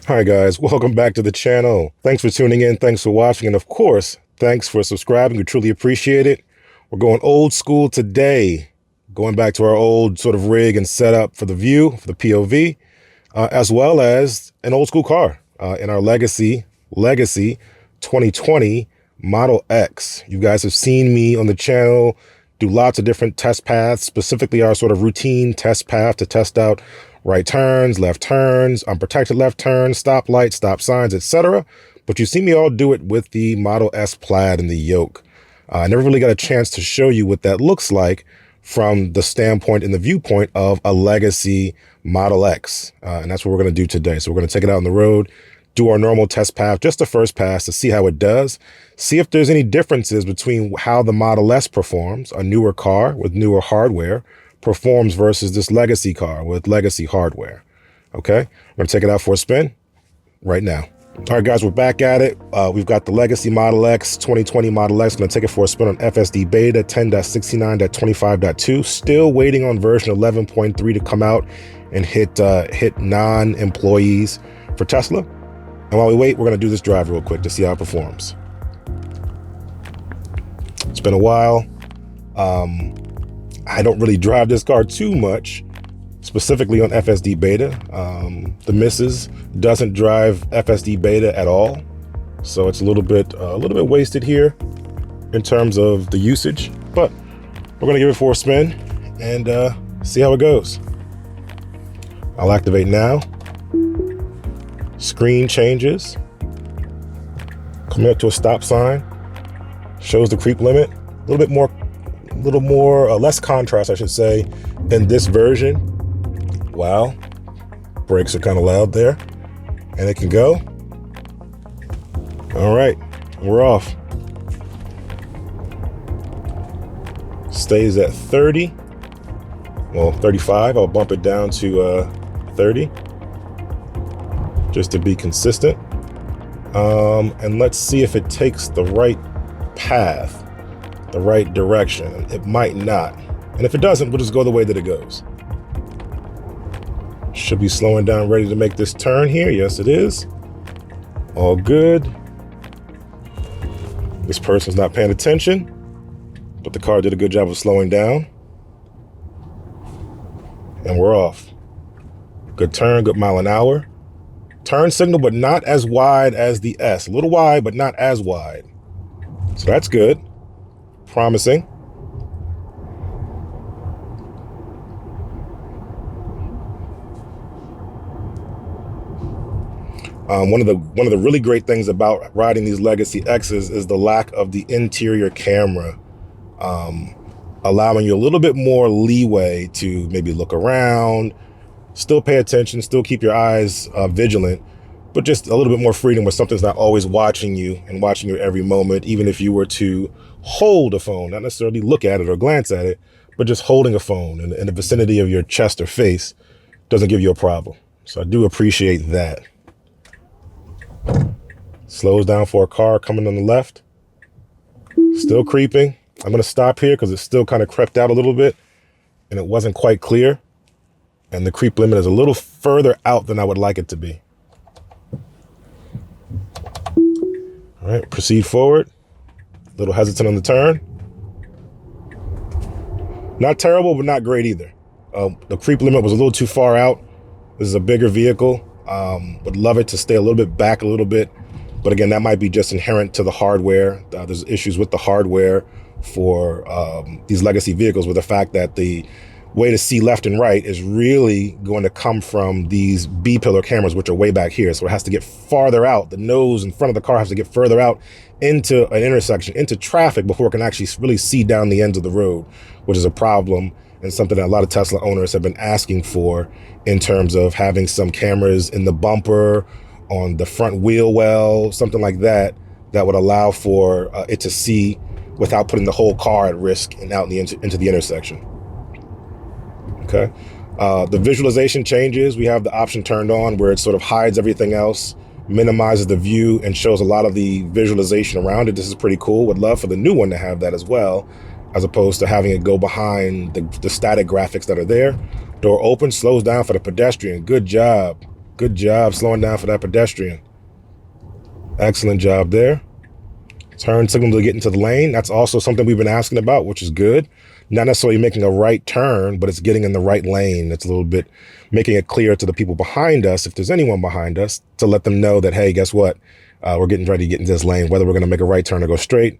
Hi guys, welcome back to the channel. Thanks for tuning in, thanks for watching, and of course, thanks for subscribing. We truly appreciate it. We're going old school today, going back to our old sort of rig and setup for the view, for the POV, as well as an old school car in our legacy 2020 Model X. You guys have seen me on the channel do lots of different test paths, specifically our sort of routine test path to test out right turns, left turns, unprotected left turns, stop lights, stop signs, etc. But you see me all do it with the Model S Plaid and the yoke. I never really got a chance to show you what that looks like from the standpoint and the viewpoint of a legacy Model X. And that's what we're going to do today. So we're going to take it out on the road, do our normal test path, just the first pass to see how it does, see if there's any differences between how the Model S performs, a newer car with newer hardware, performs versus this legacy car with legacy hardware. Okay, I'm going to take it out for a spin right now. All right, guys, we're back at it. We've got the legacy Model X, 2020 Model X. Going to take it for a spin on FSD Beta 10.69.25.2. Still waiting on version 11.3 to come out and hit non-employees for Tesla. And while we wait, we're going to do this drive real quick to see how it performs. It's been a while. I don't really drive this car too much, specifically on FSD Beta. The missus doesn't drive FSD Beta at all, so it's a little bit wasted here in terms of the usage. But we're going to give it for a spin and see how it goes. I'll activate now. Screen changes, coming up to a stop sign, shows the creep limit, a little more, less contrast, I should say, in this version. Wow, brakes are kind of loud there, and it can go. All right, we're off. Stays at 30, well, 35. I'll bump it down to 30. Just to be consistent. And let's see if it takes the right path, the right direction. It might not. And if it doesn't, we'll just go the way that it goes. Should be slowing down, ready to make this turn here. Yes, it is. All good. This person's not paying attention, but the car did a good job of slowing down. And we're off. Good turn, good mile an hour. Turn signal, but not as wide as the S. A little wide, but not as wide. So that's good. Promising. One of the really great things about riding these Legacy X's is the lack of the interior camera, allowing you a little bit more leeway to maybe look around, still pay attention, still keep your eyes vigilant, but just a little bit more freedom where something's not always watching you and watching you every moment, even if you were to hold a phone, not necessarily look at it or glance at it, but just holding a phone in the vicinity of your chest or face doesn't give you a problem. So I do appreciate that. Slows down for a car coming on the left. Still creeping. I'm going to stop here because it still kind of crept out a little bit and it wasn't quite clear. And the creep limit is a little further out than I would like it to be. All right, proceed forward. A little hesitant on the turn. Not terrible, but not great either. The creep limit was a little too far out. This is a bigger vehicle. Would love it to stay a little bit back a little bit. But again, that might be just inherent to the hardware. There's issues with the hardware for these legacy vehicles with the fact that the way to see left and right is really going to come from these B-pillar cameras, which are way back here. So it has to get farther out. The nose in front of the car has to get further out into an intersection, into traffic, before it can actually really see down the ends of the road, which is a problem and something that a lot of Tesla owners have been asking for in terms of having some cameras in the bumper, on the front wheel well, something like that, that would allow for it to see without putting the whole car at risk and out into the intersection. Okay. The visualization changes. We have the option turned on where it sort of hides everything else, minimizes the view, and shows a lot of the visualization around it. This is pretty cool. Would love for the new one to have that as well, as opposed to having it go behind the static graphics that are there. Door open, slows down for the pedestrian. Good job. Good job slowing down for that pedestrian. Excellent job there. Turn signal to get into the lane. That's also something we've been asking about, which is good. Not necessarily making a right turn, but it's getting in the right lane. It's a little bit making it clear to the people behind us, if there's anyone behind us, to let them know that, hey, guess what? We're getting ready to get into this lane. Whether we're going to make a right turn or go straight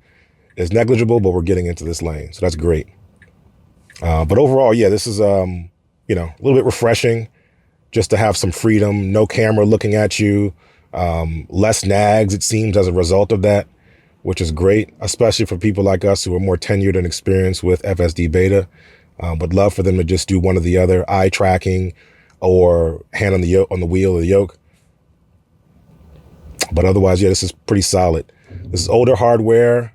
is negligible, but we're getting into this lane. So that's great. But overall, yeah, this is, a little bit refreshing just to have some freedom, no camera looking at you, less nags, it seems, as a result of that, which is great, especially for people like us who are more tenured and experienced with FSD Beta. Would love for them to just do one or the other, eye tracking or hand on the wheel or the yoke. But otherwise, yeah, this is pretty solid. This is older hardware.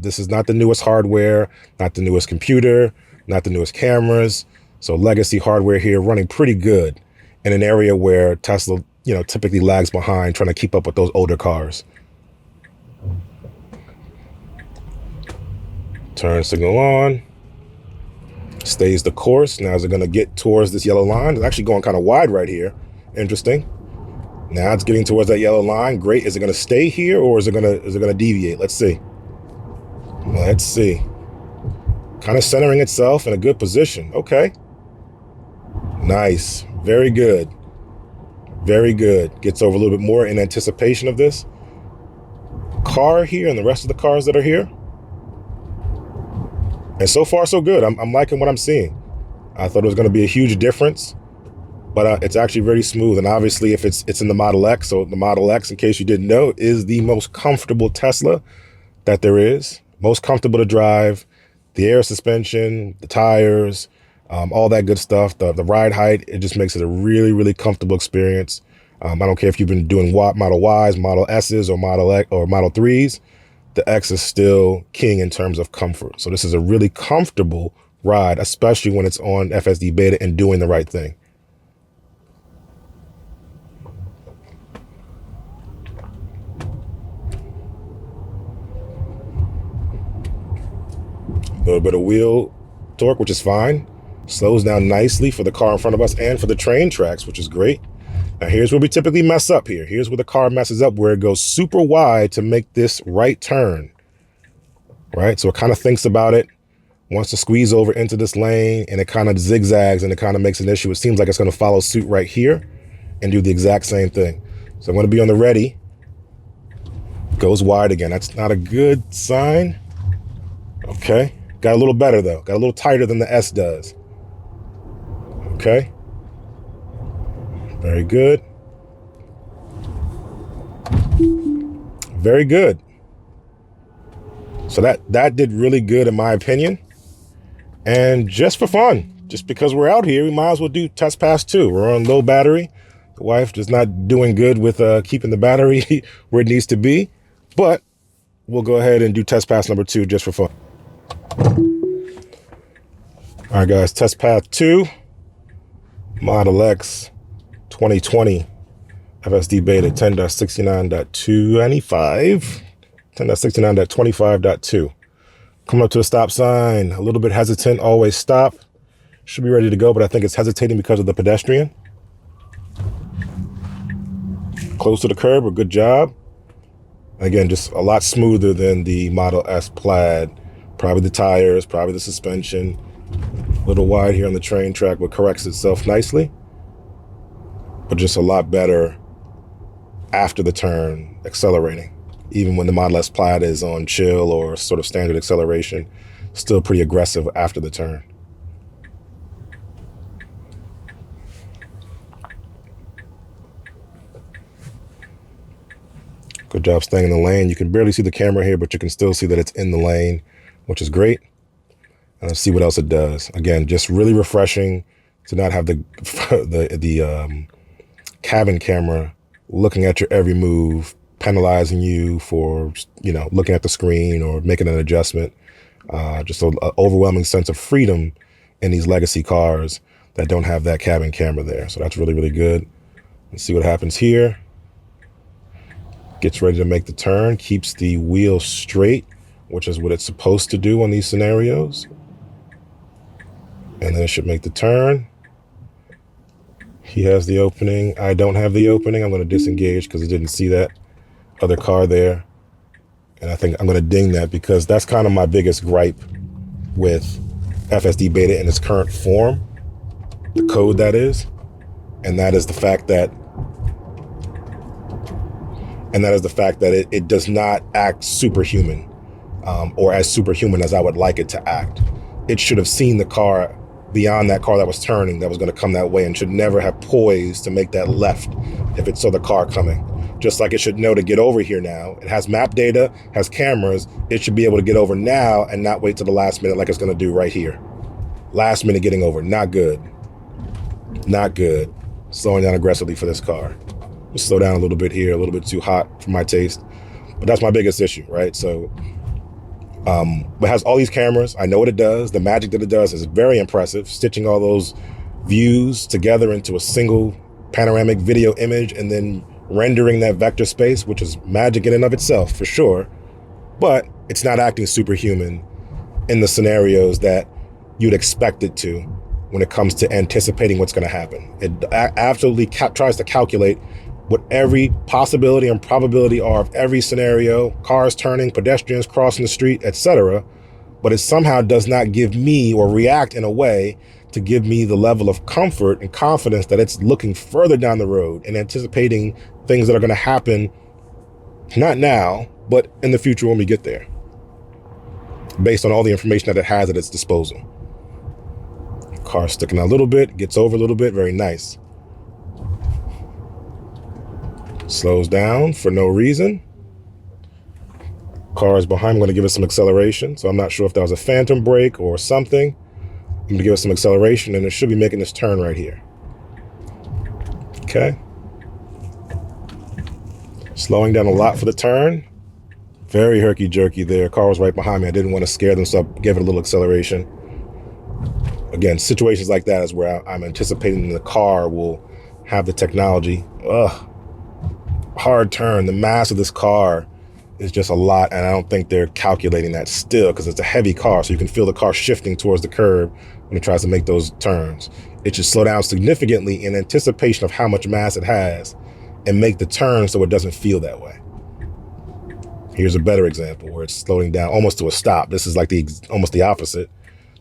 This is not the newest hardware, not the newest computer, not the newest cameras. So legacy hardware here running pretty good in an area where Tesla, typically lags behind trying to keep up with those older cars. Turn signal on. Stays the course. Now is it going to get towards this yellow line? It's actually going kind of wide right here. Interesting. Now it's getting towards that yellow line. Great. Is it going to stay here or is it going to deviate? Let's see. Let's see. Kind of centering itself in a good position. Okay. Nice. Very good. Very good. Gets over a little bit more in anticipation of this car here and the rest of the cars that are here. And so far, so good. I'm liking what I'm seeing. I thought it was going to be a huge difference, but it's actually very smooth. And obviously, if it's in the Model X, so the Model X, in case you didn't know, is the most comfortable Tesla that there is. Most comfortable to drive. The air suspension, the tires, all that good stuff. The ride height, it just makes it a really, really comfortable experience. I don't care if you've been doing Model Ys, Model S's, or Model X or Model 3s. The X is still king in terms of comfort. So this is a really comfortable ride, especially when it's on FSD Beta and doing the right thing. A little bit of wheel torque, which is fine. Slows down nicely for the car in front of us and for the train tracks, which is great. Now here's where we typically mess up here. Here's where the car messes up, where it goes super wide to make this right turn, right? So it kind of thinks about it, wants to squeeze over into this lane, and it kind of zigzags and it kind of makes an issue. It seems like it's going to follow suit right here and do the exact same thing. So I'm going to be on the ready. Goes wide again. That's not a good sign. Okay. Got a little better though. Got a little tighter than the S does. Okay. Very good. Very good. So that did really good in my opinion. And just for fun, just because we're out here, we might as well do test pass 2. We're on low battery. The wife is not doing good with keeping the battery where it needs to be, but we'll go ahead and do test pass number 2 just for fun. All right, guys, test path 2, Model X 2020, FSD Beta 10.69.25, 10.69.25.2. Coming up to a stop sign, a little bit hesitant, always stop. Should be ready to go, but I think it's hesitating because of the pedestrian. Close to the curb, a good job. Again, just a lot smoother than the Model S Plaid. Probably the tires, probably the suspension. A little wide here on the train track, but corrects itself nicely. But just a lot better after the turn, accelerating. Even when the Model S Plaid is on chill or sort of standard acceleration, still pretty aggressive after the turn. Good job staying in the lane. You can barely see the camera here, but you can still see that it's in the lane, which is great. And let's see what else it does. Again, just really refreshing to not have the cabin camera looking at your every move, penalizing you for, looking at the screen or making an adjustment. Just an overwhelming sense of freedom in these legacy cars that don't have that cabin camera there. So that's really, really good. Let's see what happens here. Gets ready to make the turn, keeps the wheel straight, which is what it's supposed to do on these scenarios. And then it should make the turn. He has the opening. I don't have the opening. I'm going to disengage because I didn't see that other car there. And I think I'm going to ding that because that's kind of my biggest gripe with FSD Beta in its current form, the code that is. And that is the fact that it does not act superhuman, or as superhuman as I would like it to act. It should have seen the car beyond that car that was turning, that was going to come that way, and should never have poised to make that left if it saw the car coming. Just like it should know to get over here now. It has map data, has cameras. It should be able to get over now and not wait till the last minute like it's going to do right here. Last minute getting over. Not good. Not good. Slowing down aggressively for this car. Just slow down a little bit here, a little bit too hot for my taste. But that's my biggest issue, right? So it has all these cameras. I know what it does. The magic that it does is very impressive. Stitching all those views together into a single panoramic video image and then rendering that vector space, which is magic in and of itself, for sure. But it's not acting superhuman in the scenarios that you'd expect it to when it comes to anticipating what's going to happen. It absolutely tries to calculate what every possibility and probability are of every scenario, cars turning, pedestrians crossing the street, etc. But it somehow does not give me or react in a way to give me the level of comfort and confidence that it's looking further down the road and anticipating things that are going to happen, not now, but in the future when we get there, based on all the information that it has at its disposal. Car sticking out a little bit, gets over a little bit, very nice. Slows down for no reason. Car is behind. I'm going to give it some acceleration. So I'm not sure if that was a phantom brake or something. I'm going to give it some acceleration, and it should be making this turn right here. Okay. Slowing down a lot for the turn. Very herky-jerky there. Car was right behind me. I didn't want to scare them, so I gave it a little acceleration. Again, situations like that is where I'm anticipating the car will have the technology. Hard turn. The mass of this car is just a lot, and I don't think they're calculating that still because it's a heavy car, so you can feel the car shifting towards the curb when it tries to make those turns. It should slow down significantly in anticipation of how much mass it has and make the turn so it doesn't feel that way. Here's a better example where it's slowing down almost to a stop. This is like almost the opposite.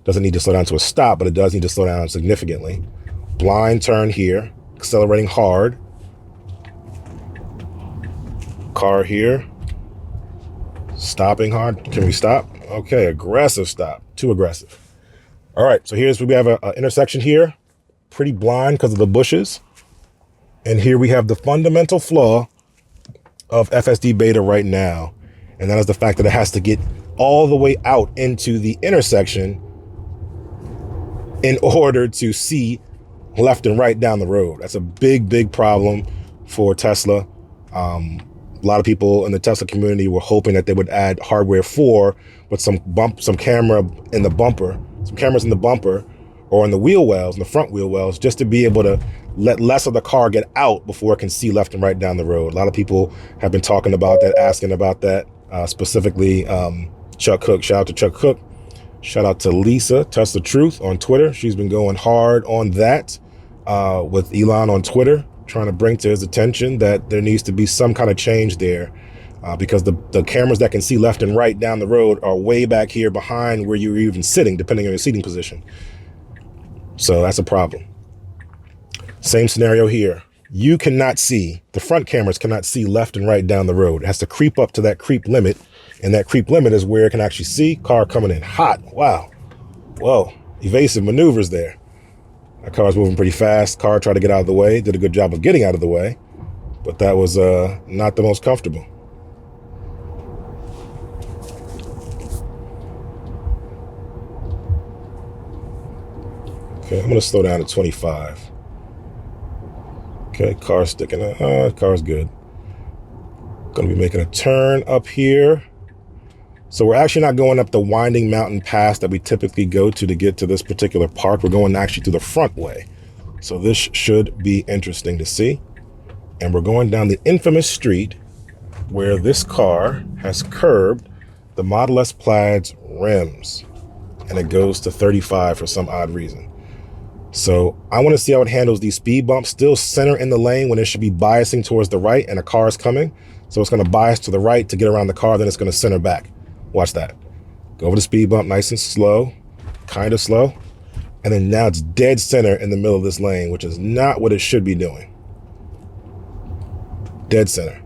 Doesn't need to slow down to a stop, but it does need to slow down significantly. Blind turn here, accelerating hard. Car here, stopping hard. Can we stop? Okay, aggressive stop, too aggressive. All right, so we have an intersection here, pretty blind because of the bushes. And here we have the fundamental flaw of FSD Beta right now. And that is the fact that it has to get all the way out into the intersection in order to see left and right down the road. That's a big, big problem for Tesla. A lot of people in the Tesla community were hoping that they would add hardware 4 with some camera in the bumper, some cameras in the bumper or in the wheel wells, in the front wheel wells, just to be able to let less of the car get out before it can see left and right down the road. A lot of people have been talking about that, asking about that, specifically Chuck Cook. Shout out to Chuck Cook. Shout out to Lisa, Tesla Truth on Twitter. She's been going hard on that with Elon on Twitter, trying to bring to his attention that there needs to be some kind of change there because the cameras that can see left and right down the road are way back here behind where you're even sitting, depending on your seating position. So that's a problem. Same scenario here. You cannot see, the front cameras cannot see left and right down the road. It has to creep up to that creep limit, and that creep limit is where it can actually see. Car coming in hot. Wow. Whoa. Evasive maneuvers there. That car's moving pretty fast. Car tried to get out of the way. Did a good job of getting out of the way. But that was not the most comfortable. Okay, I'm going to slow down to 25. Okay, car's sticking out. Car's good. Going to be making a turn up here. So we're actually not going up the winding mountain pass that we typically go to get to this particular park. We're going actually to the front way. So this should be interesting to see. And we're going down the infamous street where this car has curbed the Model S Plaid's rims. And it goes to 35 for some odd reason. So I want to see how it handles these speed bumps, still center in the lane when it should be biasing towards the right and a car is coming. So it's going to bias to the right to get around the car, then it's going to center back. Watch that. Go over the speed bump nice and slow, kind of slow. And then now it's dead center in the middle of this lane, which is not what it should be doing. Dead center.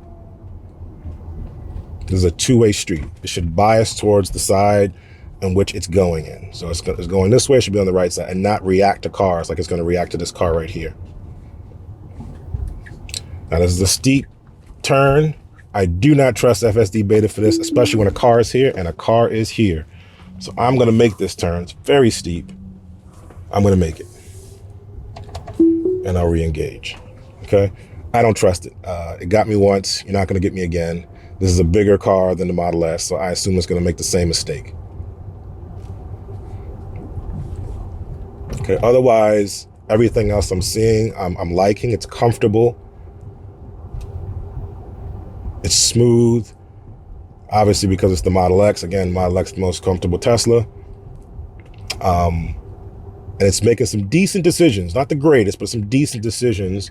This is a two-way street. It should bias towards the side in which it's going in. So it's going this way, it should be on the right side and not react to cars like it's going to react to this car right here. Now this is a steep turn. I do not trust FSD Beta for this, especially when a car is here and a car is here. So I'm going to make this turn. It's very steep. I'm going to make it. And I'll re-engage. Okay? I don't trust it. It got me once. You're not going to get me again. This is a bigger car than the Model S, so I assume it's going to make the same mistake. Okay, otherwise, everything else I'm seeing, I'm liking. It's comfortable. It's smooth. Obviously, because it's the Model X. Again, Model X, the most comfortable Tesla. And it's making some decent decisions. Not the greatest, but some decent decisions.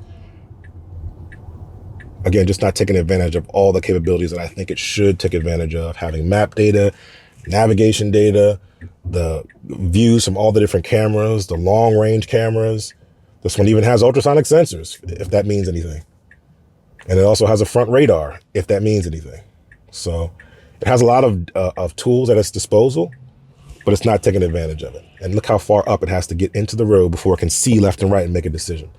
Again, just not taking advantage of all the capabilities that I think it should take advantage of. Having map data, navigation data, the views from all the different cameras, the long range cameras. This one even has ultrasonic sensors, if that means anything. And it also has a front radar, if that means anything. So it has a lot of tools at its disposal, but it's not taking advantage of it. And look how far up it has to get into the road before it can see left and right and make a decision.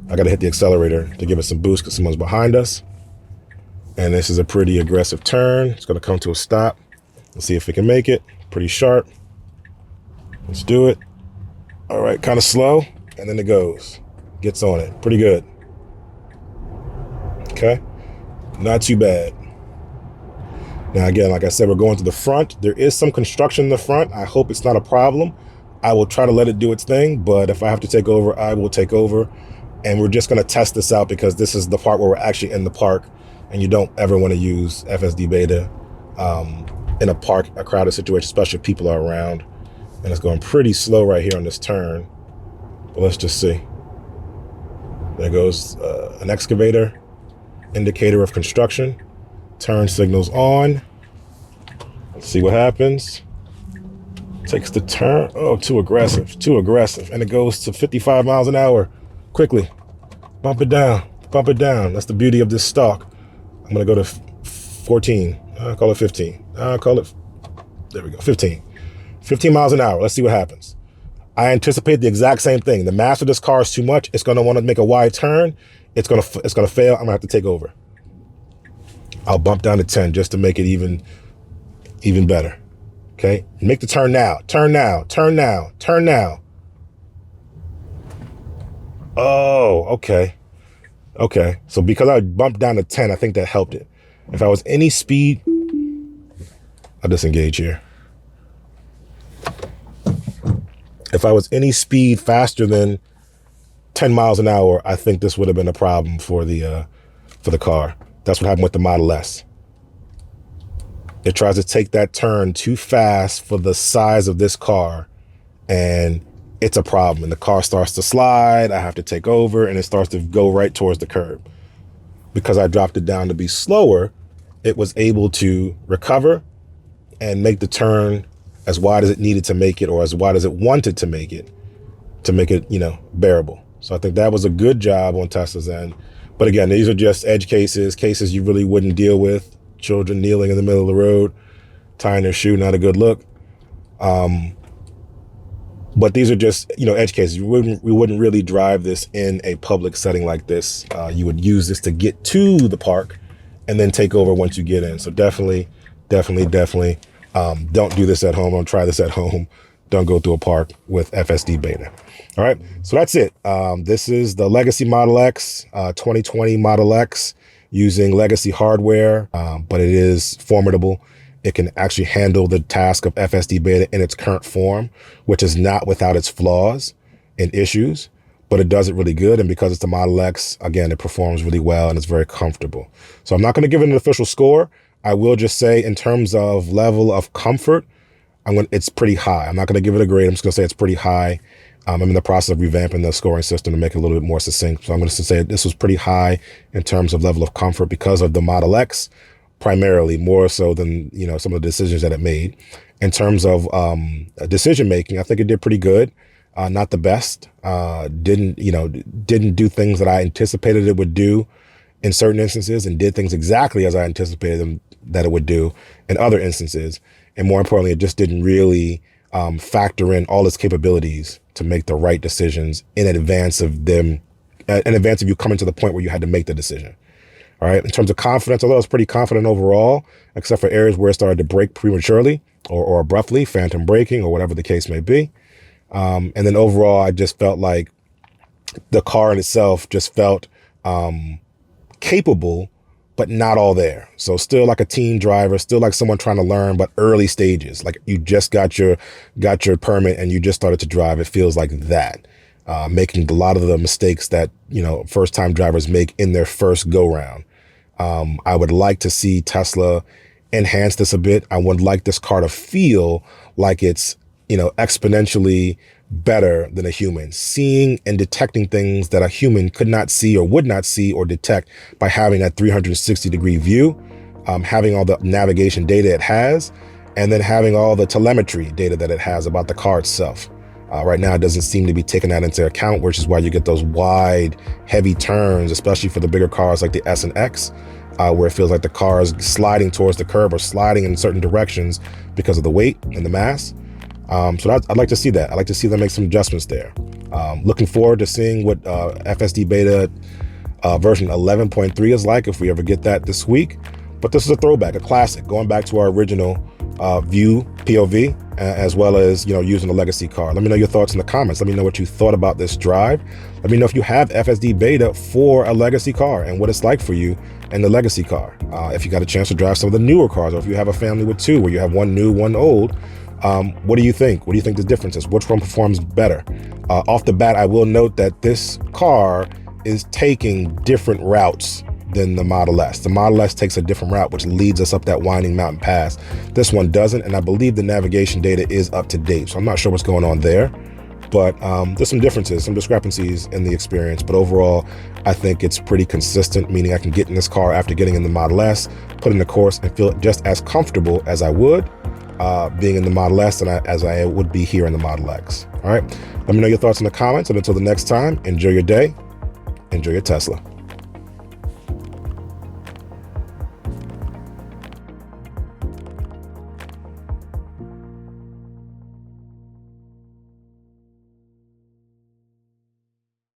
I got to hit the accelerator to give it some boost because someone's behind us. And this is a pretty aggressive turn. It's going to come to a stop. Let's see if it can make it. Pretty sharp. Let's do it. All right, kind of slow. And then it goes. Gets on it. Pretty good. Okay. Not too bad. Now, again, like I said, we're going to the front. There is some construction in the front. I hope it's not a problem. I will try to let it do its thing, but if I have to take over, I will take over. And we're just going to test this out because this is the part where we're actually in the park, and you don't ever want to use FSD Beta in a park, a crowded situation, especially if people are around. And it's going pretty slow right here on this turn. But let's just see. There goes an excavator, indicator of construction. Turn signals on. Let's see what happens. Takes the turn. Oh, too aggressive, too aggressive. And it goes to 55 miles an hour. Quickly. Bump it down, bump it down. That's the beauty of this stock. I'm gonna go to 14. I'll call it 15. I'll call it, there we go, 15. 15 miles an hour. Let's see what happens. I anticipate the exact same thing. The mass of this car is too much. It's gonna want to make a wide turn. It's gonna fail. I'm gonna have to take over. I'll bump down to 10 just to make it even better. Okay, make the turn now. Turn now. Turn now. Turn now. Oh, okay. Okay, so because I bumped down to 10, I think that helped it. If I was any speed, I'll disengage here. If I was any speed faster than 10 miles an hour, I think this would have been a problem for the car. That's what happened with the Model S. It tries to take that turn too fast for the size of this car, and it's a problem. And the car starts to slide. I have to take over, and it starts to go right towards the curb. Because I dropped it down to be slower, it was able to recover and make the turn as wide as it needed to make it, or as wide as it wanted to make it, you know, bearable. So I think that was a good job on Tesla's end. But again, these are just edge cases you really wouldn't deal with. Children kneeling in the middle of the road, tying their shoe, not a good look. But these are just, you know, edge cases. We wouldn't really drive this in a public setting like this. You would use this to get to the park and then take over once you get in. So definitely, don't do this at home. Don't try this at home. Don't go through a park with FSD Beta. All right, so that's it. This is the Legacy Model X, 2020 Model X, using legacy hardware, but it is formidable. It can actually handle the task of FSD Beta in its current form, which is not without its flaws and issues, but it does it really good. And because it's the Model X, again, it performs really well and it's very comfortable. So I'm not going to give it an official score. I will just say in terms of level of comfort, it's pretty high. I'm not going to give it a grade. I'm just going to say it's pretty high. I'm in the process of revamping the scoring system to make it a little bit more succinct. So I'm going to say this was pretty high in terms of level of comfort because of the Model X, primarily, more so than, you know, some of the decisions that it made. In terms of decision making, I think it did pretty good. Not the best. Didn't do things that I anticipated it would do in certain instances, and did things exactly as I anticipated them that it would do in other instances. And more importantly, it just didn't really factor in all its capabilities to make the right decisions in advance of you coming to the point where you had to make the decision. All right. In terms of confidence, although I was pretty confident overall, except for areas where it started to brake prematurely or abruptly, phantom braking or whatever the case may be. And then overall, I just felt like the car in itself just felt capable, but not all there. So still like a teen driver, still like someone trying to learn, but early stages. Like you just got your permit and you just started to drive. It feels like that, making a lot of the mistakes that, you know, first time drivers make in their first go round. I would like to see Tesla enhance this a bit. I would like this car to feel like it's, you know, exponentially better than a human, seeing and detecting things that a human could not see or would not see or detect by having that 360-degree view, having all the navigation data it has, and then having all the telemetry data that it has about the car itself. Right now, it doesn't seem to be taking that into account, which is why you get those wide, heavy turns, especially for the bigger cars like the S and X, where it feels like the car is sliding towards the curb or sliding in certain directions because of the weight and the mass. So I'd like to see that. I'd like to see them make some adjustments there. Looking forward to seeing what FSD Beta version 11.3 is like, if we ever get that this week. But this is a throwback, a classic, going back to our original view, POV, as well as, you know, using the legacy car. Let me know your thoughts in the comments. Let me know what you thought about this drive. Let me know if you have FSD Beta for a legacy car and what it's like for you in the legacy car. If you got a chance to drive some of the newer cars, or if you have a family with two, where you have one new, one old, what do you think? What do you think the difference is? Which one performs better? Off the bat, I will note that this car is taking different routes than the Model S. The Model S takes a different route, which leads us up that winding mountain pass. This one doesn't, and I believe the navigation data is up to date, so I'm not sure what's going on there. But there's some differences, some discrepancies in the experience. But overall, I think it's pretty consistent, meaning I can get in this car after getting in the Model S, put in the course, and feel just as comfortable as I would being in the Model S as I would be here in the Model X. All right. Let me know your thoughts in the comments. And until the next time, enjoy your day. Enjoy your Tesla.